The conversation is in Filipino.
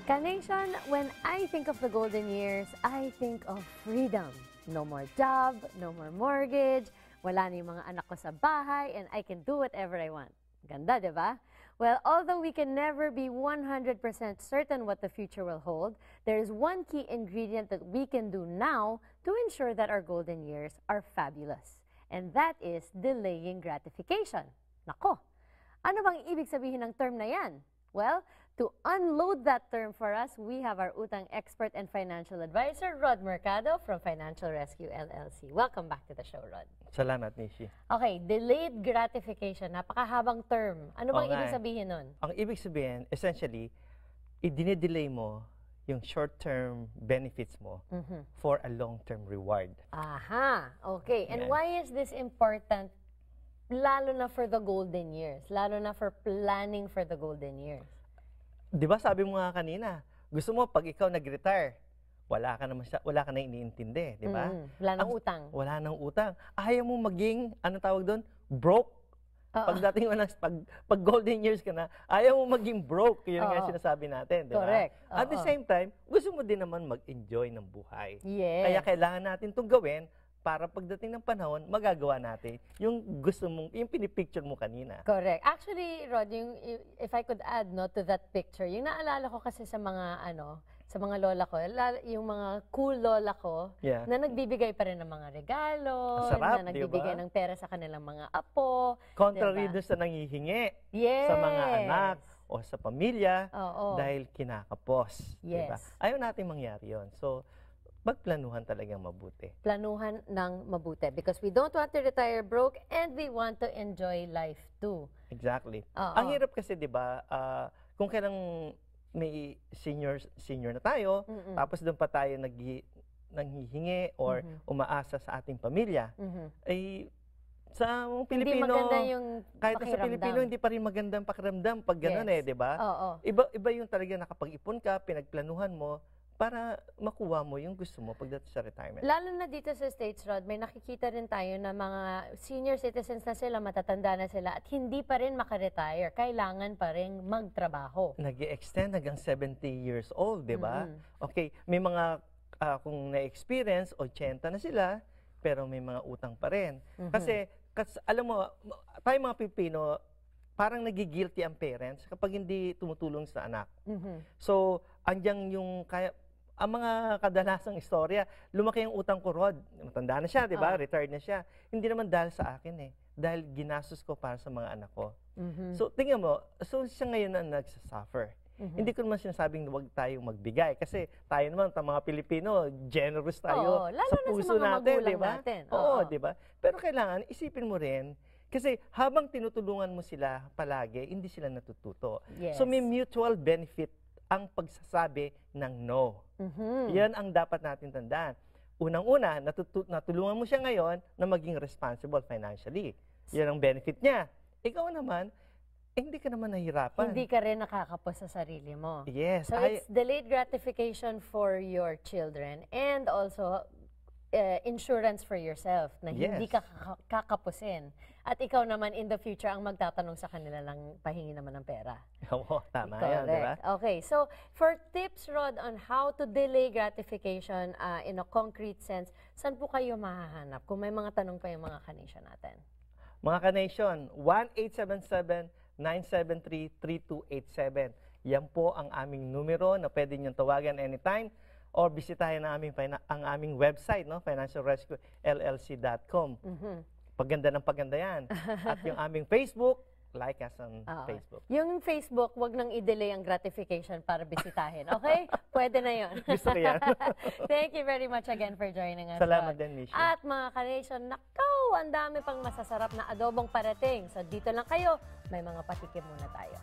Carnation, when I think of the golden years, I think of freedom. No more job, no more mortgage, wala na yung mga anak ko sa bahay, and I can do whatever I want. Ganda, di ba? Well, although we can never be 100% certain what the future will hold, there is one key ingredient that we can do now to ensure that our golden years are fabulous. And that is delaying gratification. Nako, ano bang ibig sabihin ng term na yan? Well, to unload that term for us, we have our utang expert and financial advisor, Rod Mercado from Financial Rescue LLC. Welcome back to the show, Rod. Salamat, Nishi. Okay, delayed gratification, napakahabang term. Ano bang ibig sabihin nun? Ang ibig sabihin, essentially, i-delay mo yung short-term benefits mo for a long-term reward. Aha, okay. And why is this important? Lalo na for the golden years, lalo na for planning for the golden years. Di ba sabi mo nga kanina, gusto mo pag ikaw nag-retire, wala ka na iniintindi, di ba? Wala nang utang. Wala nang utang. Ayaw mo maging, anong tawag doon? Broke. Pagdating mo na, pag golden years ka na, ayaw mo maging broke. Yun nga sinasabi natin, di ba? Correct. At the same time, gusto mo din naman mag-enjoy ng buhay. Yes. Kaya kailangan natin itong gawin para pagdating ng panahon, magagawa natin yung gusto mong, yung pinipicture mo kanina. Correct. Actually, Rod, if I could add to that picture, yung naalala ko kasi sa mga, sa mga lola ko, yung mga cool lola ko, na nagbibigay pa rin ng mga regalo, sarap, na nagbibigay ng pera sa kanilang mga apo. Contrary doon sa nangihingi sa mga anak o sa pamilya dahil kinakapos. Yes. Diba? Ayaw natin mangyari yun. So, magplanuhan talagang mabuti. Planuhan ng mabuti because we don't want to retire broke and we want to enjoy life too. Exactly. Ang hirap kasi, di ba, kung kailang may senior na tayo, tapos doon pa tayo nanghihingi or umaasa sa ating pamilya, ay sa Pilipino, hindi maganda yung kahit sa Pilipino, hindi pa rin magandang pakiramdam pag gano'n di ba? Iba yung talaga nakapag-ipon ka, pinagplanuhan mo, para makuha mo yung gusto mo pagdating sa retirement. Lalo na dito sa States, Rod, may nakikita rin tayo na mga senior citizens na sila, matatanda na sila, at hindi pa rin makaretire. Kailangan pa rin magtrabaho. Nag-i-extend hanggang 70 years old, di ba? Okay, may mga, kung na-experience, 80 na sila, pero may mga utang pa rin. Kasi alam mo, tayo mga Pilipino, parang nagigilty ang parents kapag hindi tumutulong sa anak. So, andyan yung ang mga kadalasang istorya, lumaki yung utang ko, Rod. Matanda na siya, di ba? Retired na siya. Hindi naman dahil sa akin dahil ginastos ko para sa mga anak ko. So, tingnan mo, so siya ngayon ang nagsasuffer. Hindi ko naman sinasabing huwag tayong magbigay. Kasi tayo naman, mga Pilipino, generous tayo sa puso natin, di ba? Oo, di ba? Pero kailangan, isipin mo rin, kasi habang tinutulungan mo sila palagi, hindi sila natututo. So may mutual benefit ang pagsasabi ng no. Yan ang dapat natin tandaan. Unang-una, natulungan mo siya ngayon na maging responsible financially. Yan ang benefit niya. Ikaw naman, hindi ka naman nahihirapan. Hindi ka rin nakakapos sa sarili mo. Yes. So it's delayed gratification for your children and also insurance for yourself na hindi ka kakapusin. At ikaw naman in the future ang magtatanong sa kanila lang pahingi naman ng pera. Oo, tama yan, di ba? Okay, so for tips, Rod, on how to delay gratification in a concrete sense, saan po kayo mahahanap kung may mga tanong pa yung mga ka-nation natin? Mga ka-nation, 1-877-973-3287. Yan po ang aming numero na pwede niyong tawagan anytime or bisitahin ang aming website, financialrescuellc.com. Paganda ng paganda yan. At yung aming Facebook, like us on Facebook. Yung Facebook, wag nang i-delay ang gratification para bisitahin. Okay? Pwede na yun. Gusto ko yan. Thank you very much again for joining us. Salamat din, Mishi. At mga ka-nation, nakaw, ang dami pang masasarap na adobong parating. So dito lang kayo, may mga patikim muna tayo.